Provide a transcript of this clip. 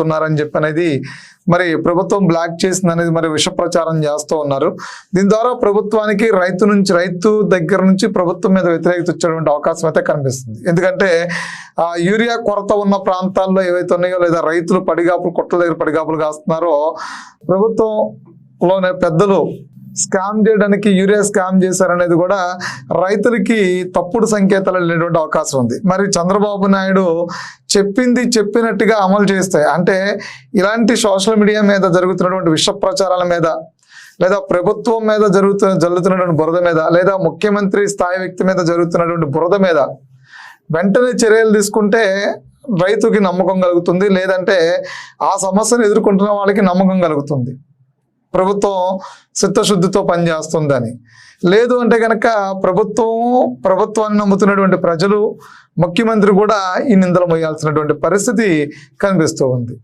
ఉన్నారని చెప్పి అనేది మరి ప్రభుత్వం బ్లాక్ చేసింది అనేది మరి విష ప్రచారం చేస్తూ ఉన్నారు. దీని ద్వారా ప్రభుత్వానికి రైతు దగ్గర నుంచి ప్రభుత్వం మీద వ్యతిరేకత వచ్చేటువంటి అవకాశం అయితే కనిపిస్తుంది. ఎందుకంటే యూరియా కొరత ఉన్న ప్రాంతాల్లో ఏవైతే ఉన్నాయో లేదా రైతులు కొట్టల దగ్గర పడిగాపులు కాస్తున్నారో ప్రభుత్వంలోనే పెద్దలు స్కామ్ చేయడానికి యూరియా స్కామ్ చేశారనేది కూడా రైతులకి తప్పుడు సంకేతాలు వెళ్ళేటువంటి అవకాశం ఉంది. మరి చంద్రబాబు నాయుడు చెప్పింది చెప్పినట్టుగా అమలు చేస్తాయి అంటే ఇలాంటి సోషల్ మీడియా మీద జరుగుతున్నటువంటి విష ప్రచారాల మీద లేదా ప్రభుత్వం మీద జరుగుతున్నటువంటి బురద మీద లేదా ముఖ్యమంత్రి స్థాయి వ్యక్తి మీద జరుగుతున్నటువంటి బురద మీద వెంటనే చర్యలు తీసుకుంటే రైతుకి నమ్మకం కలుగుతుంది, లేదంటే ఆ సమస్యను ఎదుర్కొంటున్న వాళ్ళకి నమ్మకం కలుగుతుంది ప్రభుత్వం చిత్తశుద్ధితో పనిచేస్తుందని. లేదు అంటే కనుక ప్రభుత్వాన్ని నమ్ముతున్నటువంటి ప్రజలు, ముఖ్యమంత్రి కూడా ఈ నిందలు మోయాల్సినటువంటి పరిస్థితి కనిపిస్తూ ఉంది.